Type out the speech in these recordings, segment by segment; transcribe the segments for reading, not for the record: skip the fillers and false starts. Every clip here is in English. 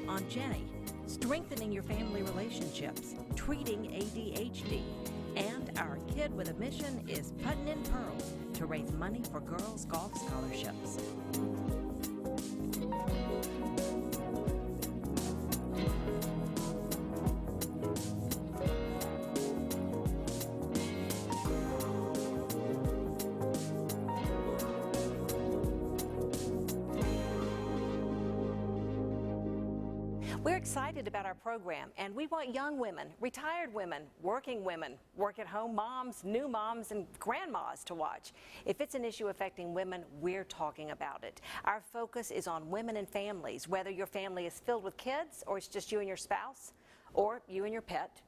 on Jennie, strengthening your family relationships, treating ADHD, and our kid with a mission is putting in pearl to raise money for girls' golf scholarships. We're excited about our program, and we want young women, retired women, work-at-home moms, new moms, and grandmas to watch. If it's an issue affecting women, we're talking about it. Our focus is on women and families, whether your family is filled with kids, or it's just you and your spouse, or you and your pet.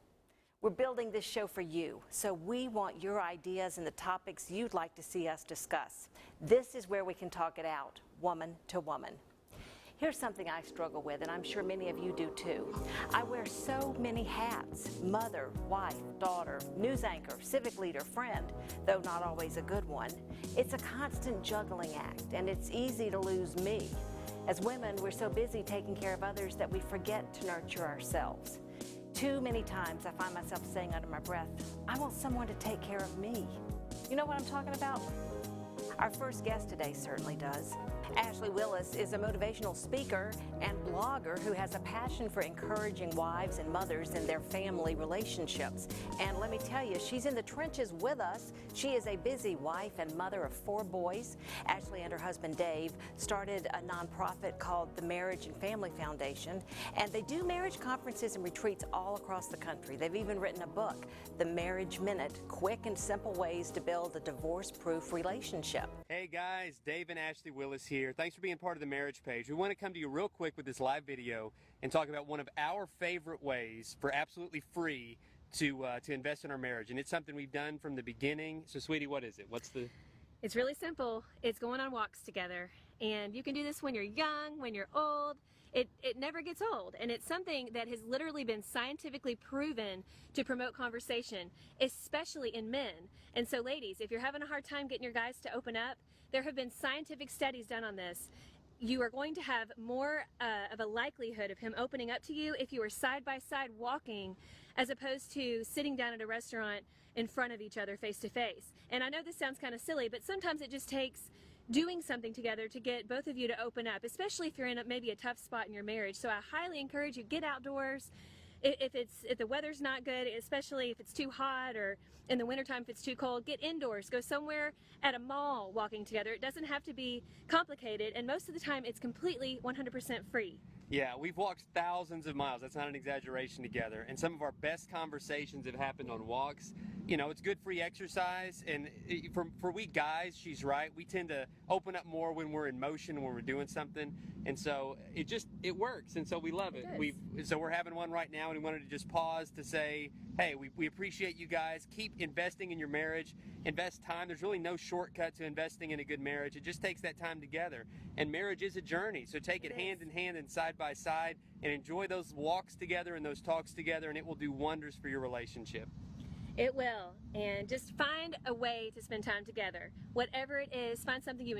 We're building this show for you, so we want your ideas and the topics you'd like to see us discuss. This is where we can talk it out, woman to woman. Here's something I struggle with, and I'm sure many of you do too. I wear so many hats: mother, wife, daughter, news anchor, civic leader, friend, though not always a good one. It's a constant juggling act, and it's easy to lose me. As women, we're so busy taking care of others that we forget to nurture ourselves. Too many times I find myself saying under my breath, I want someone to take care of me. You know what I'm talking about? Our first guest today certainly does. Ashley Willis is a motivational speaker and blogger who has a passion for encouraging wives and mothers in their family relationships. And let me tell you, she's in the trenches with us. She is a busy wife and mother of 4 boys. Ashley and her husband Dave started a nonprofit called the Marriage and Family Foundation, and they do marriage conferences and retreats all across the country. They've even written a book, The Marriage Minute: Quick and Simple Ways to Build a Divorce-Proof Relationship. Hey guys, Dave and Ashley Willis here. Thanks for being part of the Marriage Page. We want to come to you real quick with this live video and talk about one of our favorite ways for absolutely free to invest in our marriage. And it's something we've done from the beginning. So sweetie, what is it? It's really simple. It's going on walks together. And you can do this when you're young, when you're old. It never gets old, and it's something that has literally been scientifically proven to promote conversation, especially in men. And so ladies, if you're having a hard time getting your guys to open up, there have been scientific studies done on this. You are going to have more of a likelihood of him opening up to you if you are side by side walking, as opposed to sitting down at a restaurant in front of each other face to face. And I know this sounds kind of silly, but sometimes it just takes doing something together to get both of you to open up, especially if you're in maybe a tough spot in your marriage. So I highly encourage you, get outdoors. If the weather's not good, especially if it's too hot, or in the wintertime if it's too cold, get indoors. Go somewhere at a mall walking together. It doesn't have to be complicated, and most of the time it's completely 100% free. Yeah, we've walked thousands of miles. That's not an exaggeration together. And some of our best conversations have happened on walks. You know, it's good free exercise. And for we guys, she's right. We tend to open up more when we're in motion, when we're doing something. And so it works. And so we love it. So we're having one right now, and we wanted to just pause to say, hey, we appreciate you guys. Keep investing in your marriage. Invest time. There's really no shortcut to investing in a good marriage. It just takes that time together. And marriage is a journey. So take it hand in hand and side by side, and enjoy those walks together and those talks together, and it will do wonders for your relationship. It will. And just find a way to spend time together. Whatever it is, find something you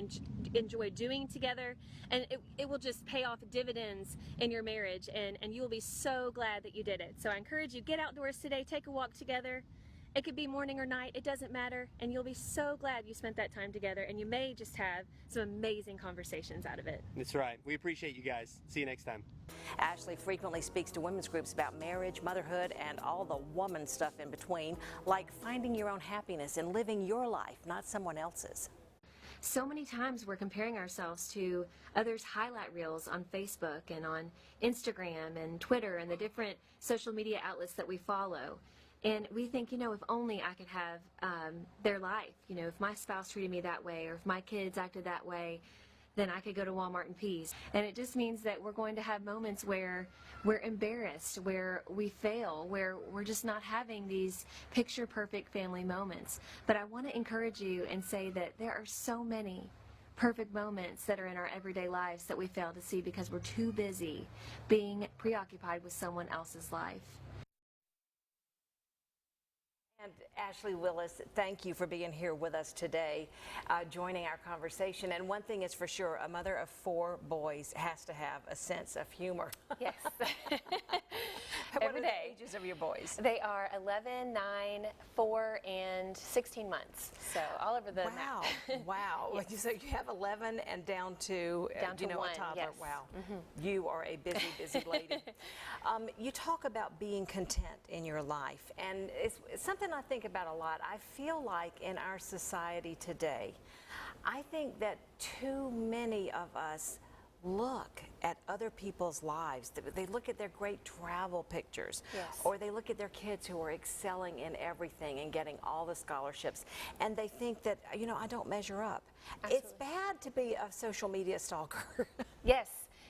enjoy doing together, and it will just pay off dividends in your marriage, and you will be so glad that you did it. So I encourage you, get outdoors today, take a walk together. It could be morning or night, it doesn't matter, and you'll be so glad you spent that time together, and you may just have some amazing conversations out of it. That's right. We appreciate you guys. See you next time. Ashley frequently speaks to women's groups about marriage, motherhood, and all the woman stuff in between, like finding your own happiness and living your life, not someone else's. So many times we're comparing ourselves to others' highlight reels on Facebook and on Instagram and Twitter and the different social media outlets that we follow. And we think, you know, if only I could have their life, you know, if my spouse treated me that way, or if my kids acted that way, then I could go to Walmart in peace. And it just means that we're going to have moments where we're embarrassed, where we fail, where we're just not having these picture-perfect family moments. But I want to encourage you and say that there are so many perfect moments that are in our everyday lives that we fail to see because we're too busy being preoccupied with someone else's life. And Ashley Willis, thank you for being here with us today, joining our conversation. And one thing is for sure, a mother of 4 boys has to have a sense of humor. Yes. What Every are day. the ages of your boys? They are 11, 9, 4, and 16 months. So all over the Wow, map. wow. Yes. So you have 11 and down to, Down to 1, a toddler. yes. Wow. You are a busy, busy lady. You talk about being content in your life, and it's something I think about a lot. I feel like in our society today, I think that too many of us look at other people's lives. They look at their great travel pictures, Yes. or they look at their kids who are excelling in everything and getting all the scholarships, and they think that, I don't measure up. It's Absolutely. bad to be a social media stalker. Yes.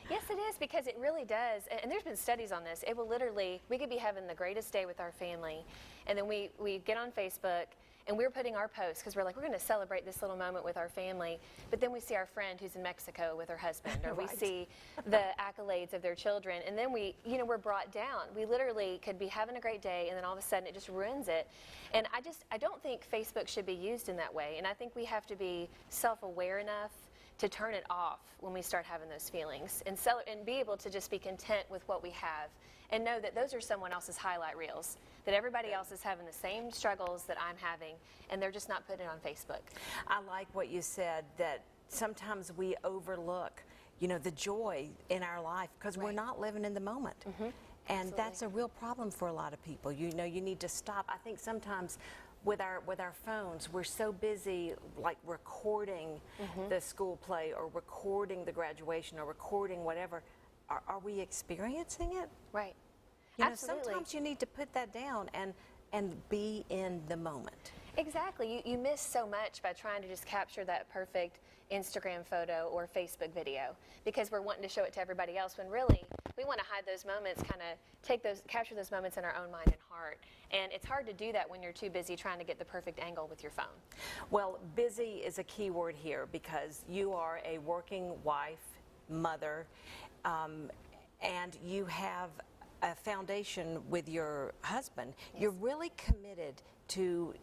Yes, it is, because it really does. And there's been studies on this. It will literally, we could be having the greatest day with our family, and then we get on Facebook, and we're putting our posts because we're like, we're going to celebrate this little moment with our family. But then we see our friend who's in Mexico with her husband, or we Right. see the accolades of their children, and then we're brought down. We literally could be having a great day, and then all of a sudden it just ruins it. And I don't think Facebook should be used in that way. And I think we have to be self-aware enough to turn it off when we start having those feelings, and be able to just be content with what we have, and know that those are someone else's highlight reels, that everybody else is having the same struggles that I'm having, and they're just not putting it on Facebook. I like what you said, that sometimes we overlook, the joy in our life because we're Right. not living in the moment. And that's a real problem for a lot of people. You need to stop. I think sometimes with our phones, we're so busy like recording the school play, or recording the graduation, or recording whatever. Are we experiencing it? Right. Absolutely. Sometimes you need to put that down and be in the moment. Exactly. You miss so much by trying to just capture that perfect Instagram photo or Facebook video, because we're wanting to show it to everybody else, when really we want to hide those moments, capture those moments in our own mind and heart. And it's hard to do that when you're too busy trying to get the perfect angle with your phone. Well, busy is a key word here, because you are a working wife, mother, and you have a foundation with your husband. Yes. You're really committed to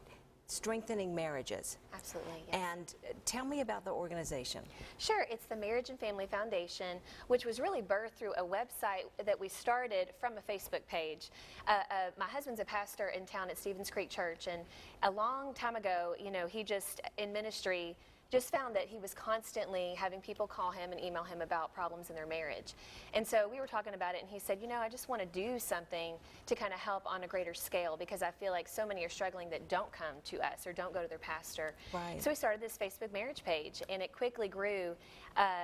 strengthening marriages. Absolutely. Yes. And tell me about the organization. Sure, it's the Marriage and Family Foundation, which was really birthed through a website that we started from a Facebook page. My husband's a pastor in town at Stevens Creek Church, and a long time ago, he just, in ministry, just found that he was constantly having people call him and email him about problems in their marriage. And so we were talking about it, and he said, I just want to do something to kind of help on a greater scale, because I feel like so many are struggling that don't come to us or don't go to their pastor. Right. So we started this Facebook marriage page, and it quickly grew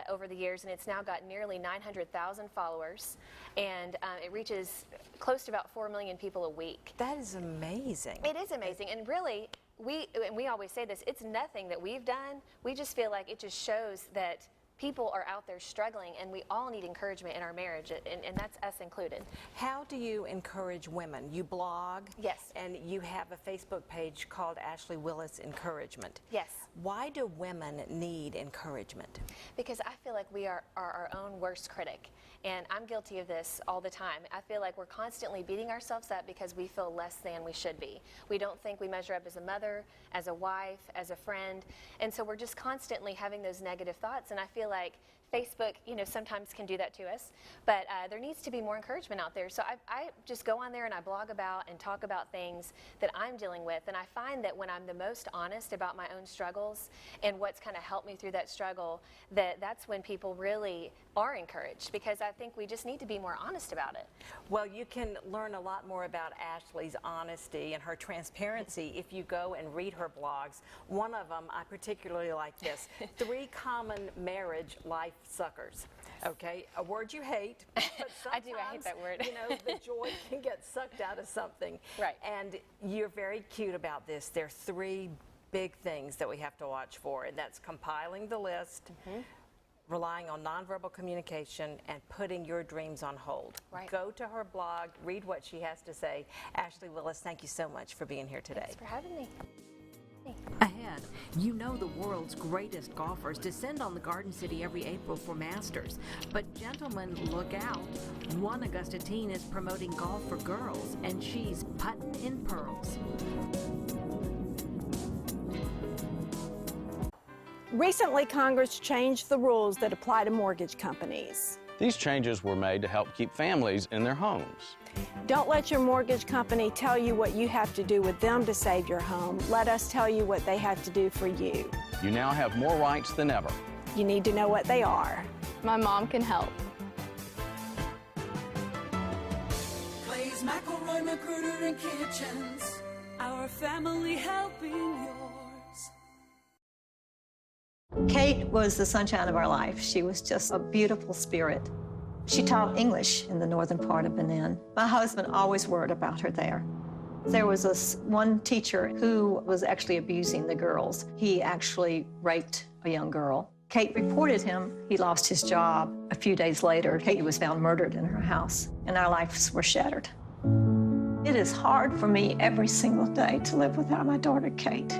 over the years, and it's now got nearly 900,000 followers, and it reaches close to about 4 million people a week. That is amazing. It is amazing, and really, we always say this, it's nothing that we've done. We just feel like it just shows that people are out there struggling, and we all need encouragement in our marriage, and that's us included. How do you encourage women? You blog? Yes. And you have a Facebook page called Ashley Willis Encouragement. Yes. Why do women need encouragement? Because I feel like we are our own worst critic. And I'm guilty of this all the time. I feel like we're constantly beating ourselves up because we feel less than we should be. We don't think we measure up as a mother, as a wife, as a friend. And so we're just constantly having those negative thoughts. And I feel like Facebook, sometimes can do that to us, but there needs to be more encouragement out there. So I just go on there and I blog about and talk about things that I'm dealing with, and I find that when I'm the most honest about my own struggles and what's kind of helped me through that struggle, that's when people really are encouraged, because I think we just need to be more honest about it. Well, you can learn a lot more about Ashley's honesty and her transparency if you go and read her blogs. One of them, I particularly like this, 3 common marriage life suckers. Okay, a word you hate, but I do, I hate that word. The joy can get sucked out of something. Right. And you're very cute about this. There are 3 big things that we have to watch for, and that's compiling the list, relying on nonverbal communication, and putting your dreams on hold. Right. Go to her blog, read what she has to say. Ashley Willis, thank you so much for being here today. Thanks for having me. Ahead, you know the world's greatest golfers descend on the Garden City every April for Masters. But gentlemen, look out. One Augusta teen is promoting golf for girls, and she's putting in pearls. Recently, Congress changed the rules that apply to mortgage companies. These changes were made to help keep families in their homes. Don't let your mortgage company tell you what you have to do with them to save your home. Let us tell you what they have to do for you. You now have more rights than ever. You need to know what they are. My mom can help. Clay's, McElroy, Magruder, and Kitchens. Our family helping yours. Kate was the sunshine of our life. She was just a beautiful spirit. She taught English in the northern part of Benin. My husband always worried about her there. There was this one teacher who was actually abusing the girls. He actually raped a young girl. Kate reported him. He lost his job. A few days later, Kate was found murdered in her house, and our lives were shattered. It is hard for me every single day to live without my daughter, Kate.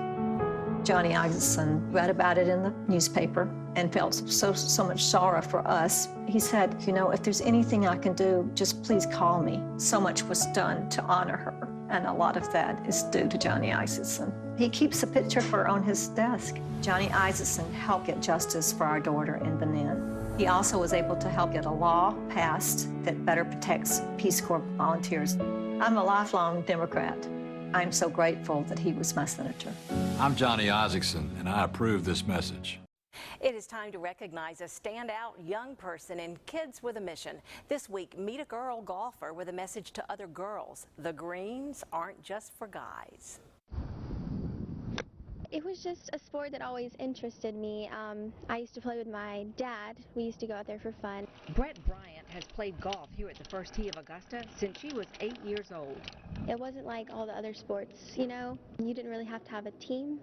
Johnny Isaacson read about it in the newspaper and felt so much sorrow for us. He said, you know, if there's anything I can do, just please call me. So much was done to honor her, and a lot of that is due to Johnny Isaacson. He keeps a picture of her on his desk. Johnny Isaacson helped get justice for our daughter in Benin. He also was able to help get a law passed that better protects Peace Corps volunteers. I'm a lifelong Democrat. I'm so grateful that he was my senator. I'm Johnny Isaacson, and I approve this message. It is time to recognize a standout young person in Kids with a Mission. This week, meet a girl golfer with a message to other girls. The greens aren't just for guys. It was just a sport that always interested me. I used to play with my dad. We used to go out there for fun. Brett Bryant has played golf here at the First Tee of Augusta since she was 8 years old. It wasn't like all the other sports, you know? You didn't really have to have a team,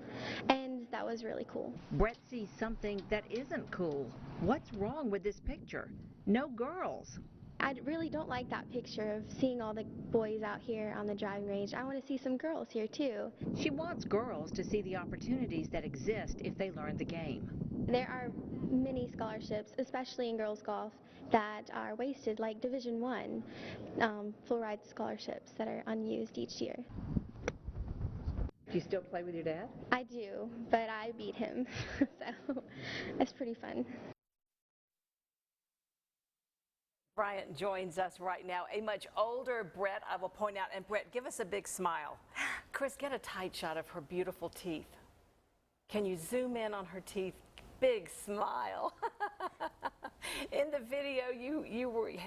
and that was really cool. Brett sees something that isn't cool. What's wrong with this picture? No girls. I really don't like that picture of seeing all the boys out here on the driving range. I want to see some girls here too. She wants girls to see the opportunities that exist if they learn the game. There are many scholarships, especially in girls golf, that are wasted, like Division I fluoride scholarships that are unused each year. Do you still play with your dad? I do, but I beat him, so that's pretty fun. Bryant joins us right now, a much older Brett, I will point out. And Brett, give us a big smile. Chris, get a tight shot of her beautiful teeth. Can you zoom in on her teeth? Big smile. In the video, you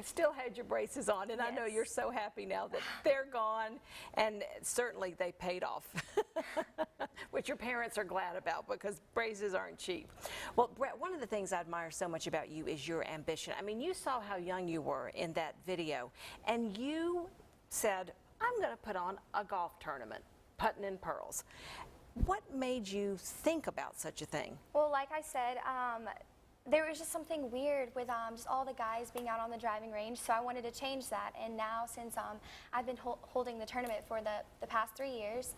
still had your braces on, and yes. I know you're so happy now that they're gone, and certainly they paid off, which your parents are glad about because braces aren't cheap. Well, Brett, one of the things I admire so much about you is your ambition. I mean, you saw how young you were in that video, and you said, I'm going to put on a golf tournament, putting in pearls. What made you think about such a thing? Well, like I said, there was just something weird with just all the guys being out on the driving range, so I wanted to change that. And now, since I've been holding the tournament for the past 3 years,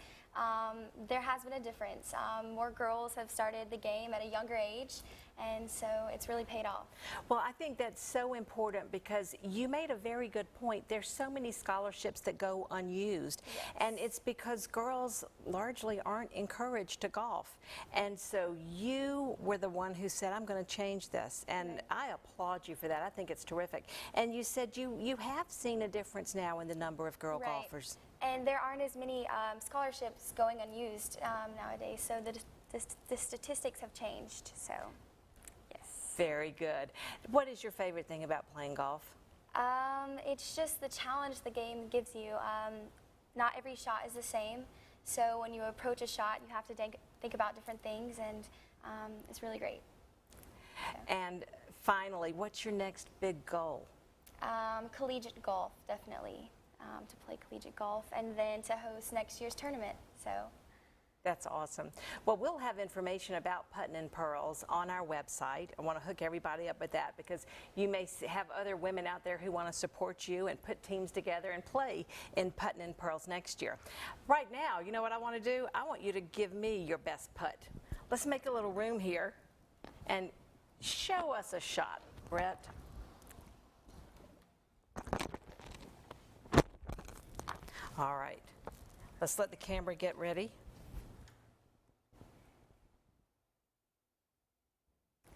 there has been a difference. More girls have started the game at a younger age, and so it's really paid off. Well, I think that's so important because you made a very good point. There's so many scholarships that go unused, yes. And it's because girls largely aren't encouraged to golf. And so you were the one who said, I'm going to change this, and right. I applaud you for that. I think it's terrific. And you said you have seen a difference now in the number of girl right. golfers. And there aren't as many scholarships going unused nowadays, so the statistics have changed, so yes. Very good. What is your favorite thing about playing golf? It's just the challenge the game gives you. Not every shot is the same, so when you approach a shot, you have to think about different things, and it's really great. So. And finally, what's your next big goal? Collegiate golf, definitely. To play collegiate golf and then to host next year's tournament. So That's awesome. Well, we'll have information about Puttin' and Pearls on our website. I want to hook everybody up with that because you may have other women out there who want to support you and put teams together and play in Puttin' and Pearls next year. Right now, you know what I want to do? I want you to give me your best putt. Let's make a little room here and show us a shot, Brett. All right. Let's let the camera get ready.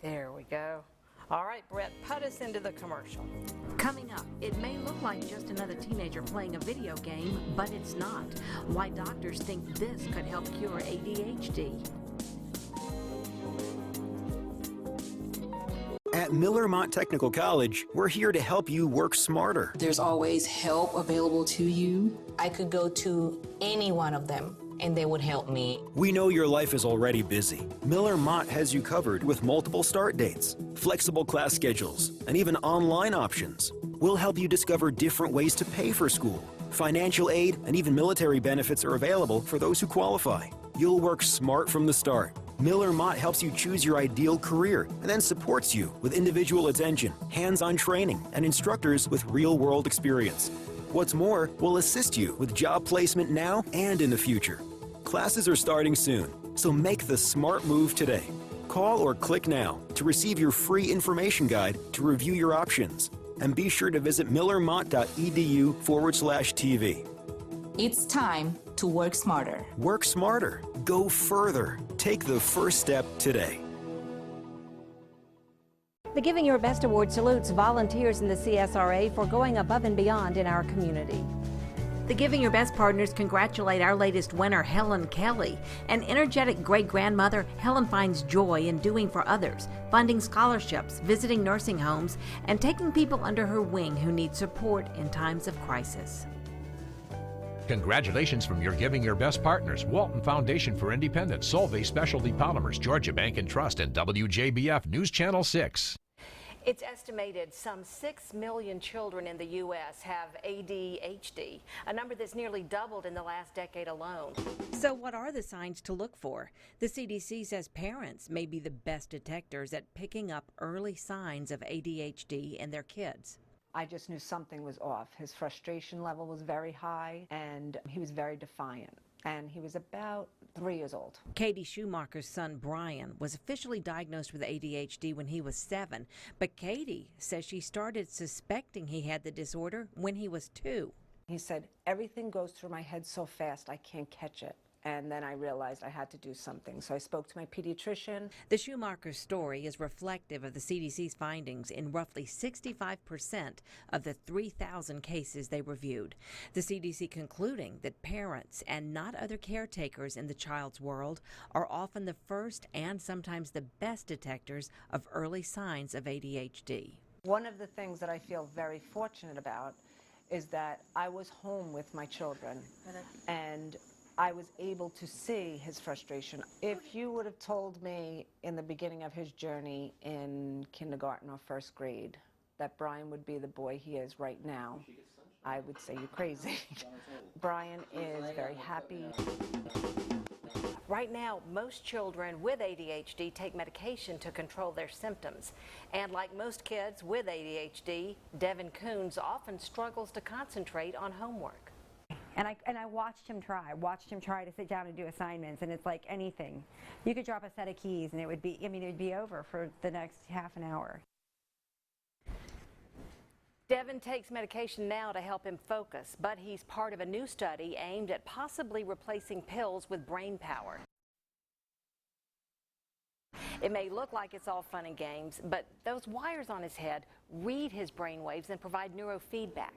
There we go. All right, Brett, put us into the commercial. Coming up, it may look like just another teenager playing a video game, but it's not. Why doctors think this could help cure ADHD. At Miller Mott Technical College, we're here to help you work smarter. There's always help available to you. I could go to any one of them, and they would help me. We know your life is already busy. Miller Mott has you covered with multiple start dates, flexible class schedules, and even online options. We'll help you discover different ways to pay for school. Financial aid and even military benefits are available for those who qualify. You'll work smart from the start. Miller Mott helps you choose your ideal career and then supports you with individual attention, hands-on training, and instructors with real-world experience. What's more, we'll assist you with job placement now and in the future. Classes are starting soon, so make the smart move today. Call or click now to receive your free information guide to review your options. And be sure to visit millermott.edu/TV. It's time to work smarter. Work smarter. Go further. Take the first step today. The Giving Your Best Award salutes volunteers in the CSRA for going above and beyond in our community. The Giving Your Best partners congratulate our latest winner, Helen Kelly. An energetic great-grandmother, Helen finds joy in doing for others, funding scholarships, visiting nursing homes, and taking people under her wing who need support in times of crisis. Congratulations from your Giving Your Best partners, Walton Foundation for Independence, Solvay Specialty Polymers, Georgia Bank and Trust, and WJBF News Channel 6. It's estimated some 6 million children in the U.S. have ADHD, a number that's nearly doubled in the last decade alone. So what are the signs to look for? The CDC says parents may be the best detectors at picking up early signs of ADHD in their kids. I just knew something was off. His frustration level was very high, and he was very defiant. And he was about 3 years old. Katie Schumacher's son, Brian, was officially diagnosed with ADHD when he was 7. But Katie says she started suspecting he had the disorder when he was 2. He said, everything goes through my head so fast I can't catch it. And then I realized I had to do something. So I spoke to my pediatrician. The Schumacher story is reflective of the CDC's findings in roughly 65% of the 3,000 cases they reviewed. The CDC concluding that parents and not other caretakers in the child's world are often the first and sometimes the best detectors of early signs of ADHD. One of the things that I feel very fortunate about is that I was home with my children, and I was able to see his frustration. If you would have told me in the beginning of his journey in kindergarten or first grade that Brian would be the boy he is right now, I would say you're crazy. Brian is very happy. Right now, most children with ADHD take medication to control their symptoms. And like most kids with ADHD, Devin Coons often struggles to concentrate on homework. And I watched him try. I watched him try to sit down and do assignments, and it's like anything. You could drop a set of keys and it would be, it would be over for the next half an hour. Devin takes medication now to help him focus, but he's part of a new study aimed at possibly replacing pills with brain power. It may look like it's all fun and games, but those wires on his head read his brain waves and provide neurofeedback.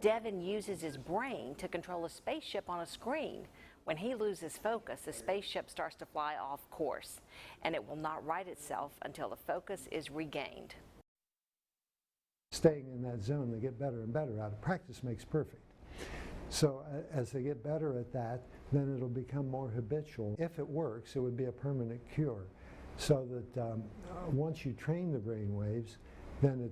Devin uses his brain to control a spaceship on a screen. When he loses focus, the spaceship starts to fly off course, and it will not right itself until the focus is regained. Staying in that zone, they get better and better at it. Practice makes perfect. So as they get better at that, then it'll become more habitual. If it works, it would be a permanent cure. So that once you train the brain waves, then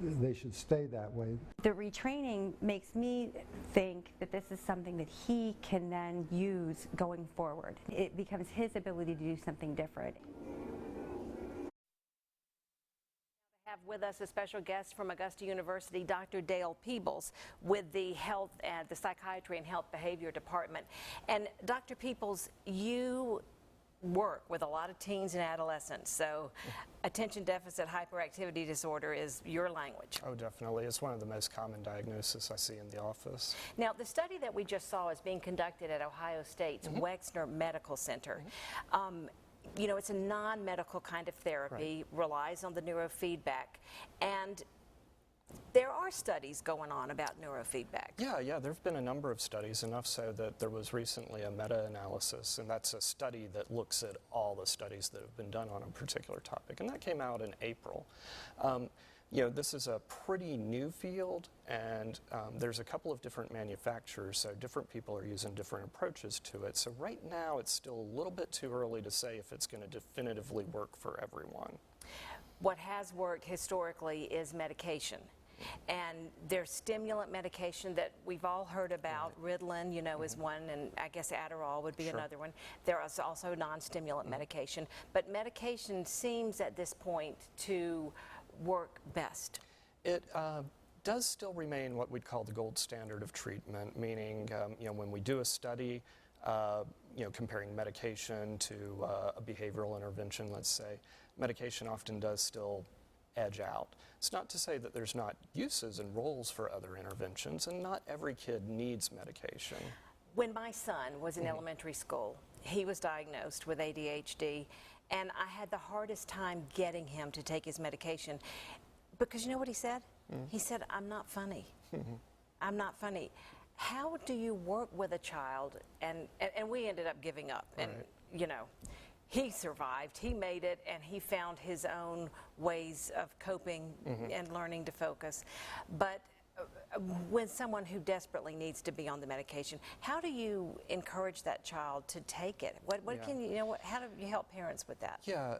they should stay that way. The retraining makes me think that this is something that he can then use going forward. It becomes his ability to do something different. Have with us a special guest from Augusta University, Dr. Dale Peebles, with the Psychiatry and Health Behavior Department. And Dr. Peebles, you work with a lot of teens and adolescents, so attention deficit hyperactivity disorder is your language. Oh, definitely. It's one of the most common diagnoses I see in the office. Now, the study that we just saw is being conducted at Ohio State's Wexner Medical Center. You know, it's a non-medical kind of therapy, relies on the neurofeedback, and there are studies going on about neurofeedback. Yeah, there have been a number of studies, enough so that there was recently a meta-analysis, and that's a study that looks at all the studies that have been done on a particular topic, and that came out in April. You know, this is a pretty new field, and there's a couple of different manufacturers, so different people are using different approaches to it. So right now, it's still a little bit too early to say if it's going to definitively work for everyone. What has worked historically is medication. And there's stimulant medication that we've all heard about. Ritalin, you know, is one, and I guess Adderall would be another one. There is also non-stimulant medication. But medication seems at this point to work best. It does still remain what we'd call the gold standard of treatment, meaning, you know, when we do a study, you know, comparing medication to a behavioral intervention, let's say, medication often does still edge out. It's not to say that there's not uses and roles for other interventions, and not every kid needs medication. When my son was in elementary school, he was diagnosed with ADHD, and I had the hardest time getting him to take his medication because you know what he said? He said, "I'm not funny. I'm not funny." How do you work with a child? And we ended up giving up, and you know, he survived, he made it, and he found his own ways of coping and learning to focus. But when someone who desperately needs to be on the medication, how do you encourage that child to take it? What can you know? How do you help parents with that? Yeah,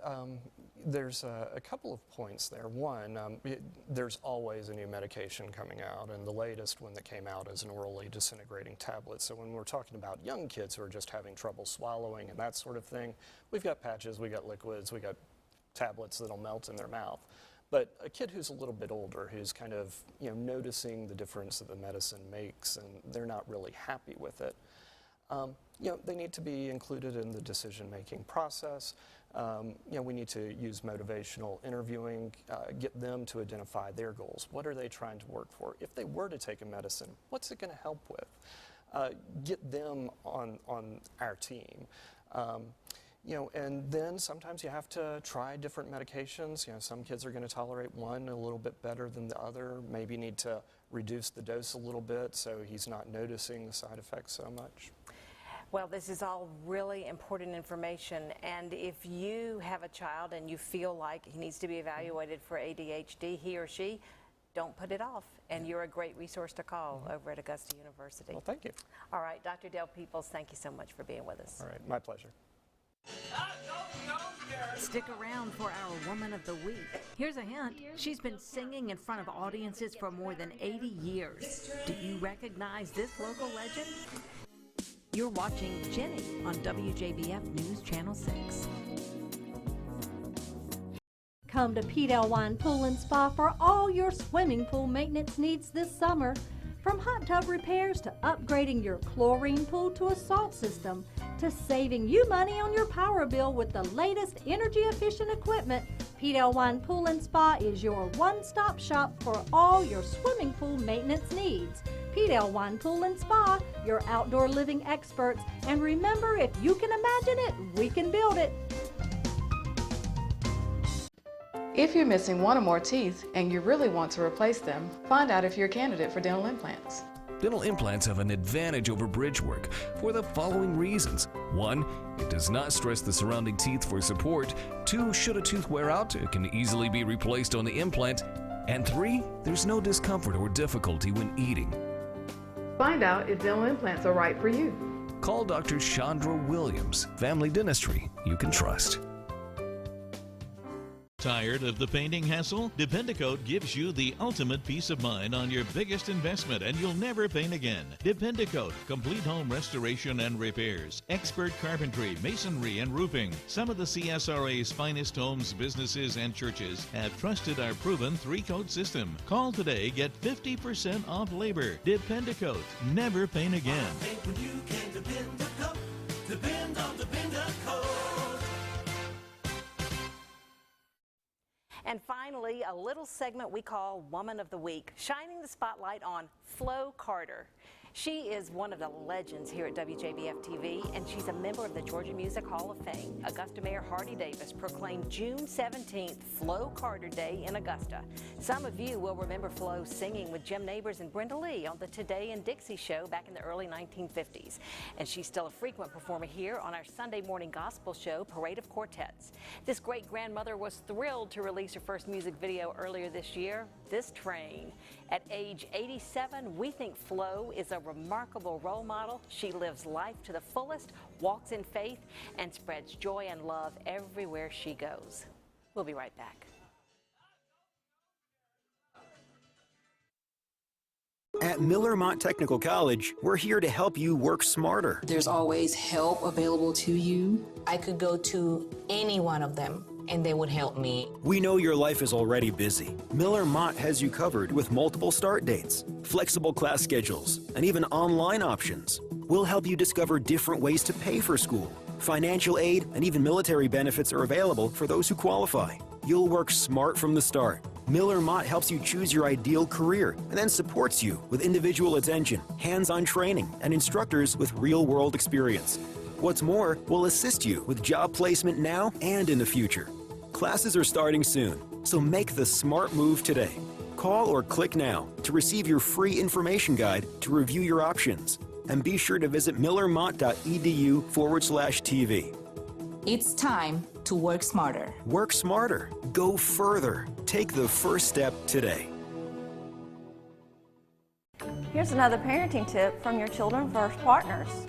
there's a couple of points there. One, there's always a new medication coming out, and the latest one that came out is an orally disintegrating tablet. So when we're talking about young kids who are just having trouble swallowing and that sort of thing, we've got patches, we got liquids, we got tablets that'll melt in their mouth. But a kid who's a little bit older, who's kind of, you know, noticing the difference that the medicine makes, and they're not really happy with it, you know, they need to be included in the decision-making process. You know, we need to use motivational interviewing, get them to identify their goals. What are they trying to work for? If they were to take a medicine, what's it going to help with? Get them on our team. You know, and then sometimes you have to try different medications. You know, some kids are going to tolerate one a little bit better than the other. Maybe need to reduce the dose a little bit so he's not noticing the side effects so much. Well, this is all really important information, and if you have a child and you feel like he needs to be evaluated for ADHD, he or she, don't put it off, and you're a great resource to call over at Augusta University. Well, thank you. All right, Dr. Dale Peebles, thank you so much for being with us. All right, my pleasure. Stick around for our Woman of the Week. Here's a hint. She's been singing in front of audiences for more than 80 years. Do you recognize this local legend? You're watching Jennie on WJBF News Channel 6. Come to Pete L. Wine Pool and Spa for all your swimming pool maintenance needs this summer. From hot tub repairs to upgrading your chlorine pool to a salt system to saving you money on your power bill with the latest energy-efficient equipment, Pete L. Wine Pool and Spa is your one-stop shop for all your swimming pool maintenance needs. Pete L. Wine Pool and Spa, your outdoor living experts. And remember, if you can imagine it, we can build it. If you're missing one or more teeth and you really want to replace them, find out if you're a candidate for dental implants. Dental implants have an advantage over bridge work for the following reasons. 1, it does not stress the surrounding teeth for support. 2, should a tooth wear out, it can easily be replaced on the implant. And 3, there's no discomfort or difficulty when eating. Find out if dental implants are right for you. Call Dr. Chandra Williams, Family Dentistry you can trust. Tired of the painting hassle? Dependicoat gives you the ultimate peace of mind on your biggest investment, and you'll never paint again. Dependicoat, complete home restoration and repairs, expert carpentry, masonry, and roofing. Some of the CSRA's finest homes, businesses, and churches have trusted our proven 3-coat system. Call today, get 50% off labor. Dependicoat, never paint again. When you can Dependicoat, depend on Dependicoat. And finally, a little segment we call Woman of the Week, shining the spotlight on Flo Carter. She is one of the legends here at WJBF TV, and she's a member of the Georgia Music Hall of Fame. Augusta Mayor Hardy Davis proclaimed June 17th Flo Carter Day in Augusta. Some of you will remember Flo singing with Jim Nabors and Brenda Lee on the Today and Dixie show back in the early 1950s. And she's still a frequent performer here on our Sunday morning gospel show, Parade of Quartets. This great-grandmother was thrilled to release her first music video earlier this year, This Train. At age 87, we think Flo is a remarkable role model. She lives life to the fullest, walks in faith, and spreads joy and love everywhere she goes. We'll be right back. At Miller Mott Technical College, we're here to help you work smarter. There's always help available to you. I could go to any one of them, and they would help me. We know your life is already busy. Miller Mott has you covered with multiple start dates, flexible class schedules, and even online options. We'll help you discover different ways to pay for school. Financial aid and even military benefits are available for those who qualify. You'll work smart from the start. Miller Mott helps you choose your ideal career and then supports you with individual attention, hands-on training, and instructors with real-world experience. What's more, we'll assist you with job placement now and in the future. Classes are starting soon, so make the smart move today. Call or click now to receive your free information guide to review your options. And be sure to visit millermott.edu/TV. It's time to work smarter. Work smarter. Go further. Take the first step today. Here's another parenting tip from your Children First partners.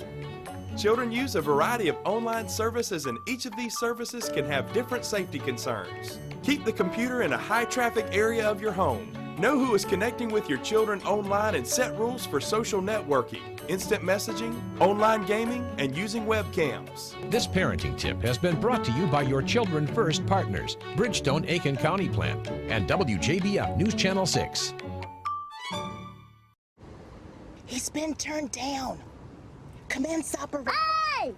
Children use a variety of online services, and each of these services can have different safety concerns. Keep the computer in a high-traffic area of your home. Know who is connecting with your children online and set rules for social networking, instant messaging, online gaming, and using webcams. This parenting tip has been brought to you by your Children First partners, Bridgestone Aiken County Plan and WJBF News Channel 6. He's been turned down. Commence operation. Hey!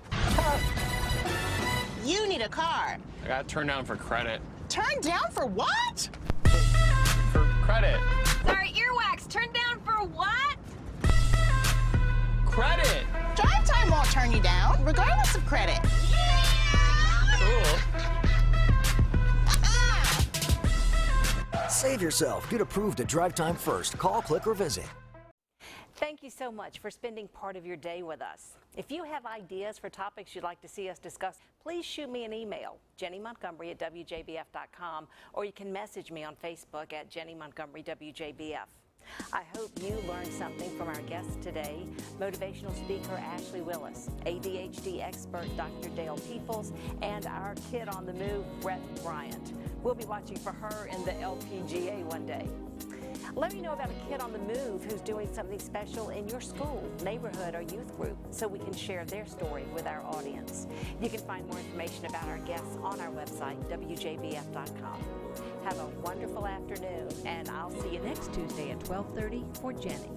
You need a car. I got turned down for credit. Turned down for what? For credit. Sorry, earwax. Turned down for what? Credit. Drive time won't turn you down, regardless of credit. Cool. Save yourself. Get approved at Drive Time First. Call, click, or visit. Thank you so much for spending part of your day with us. If you have ideas for topics you'd like to see us discuss, please shoot me an email, JennieMontgomery@WJBF.com, or you can message me on Facebook at Jennie Montgomery WJBF. I hope you learned something from our guests today, motivational speaker Ashley Willis, ADHD expert Dr. Dale Peoples, and our kid on the move, Brett Bryant. We'll be watching for her in the LPGA one day. Let me know about a kid on the move who's doing something special in your school, neighborhood, or youth group so we can share their story with our audience. You can find more information about our guests on our website, WJBF.com. Have a wonderful afternoon, and I'll see you next Tuesday at 12:30 for Jennie.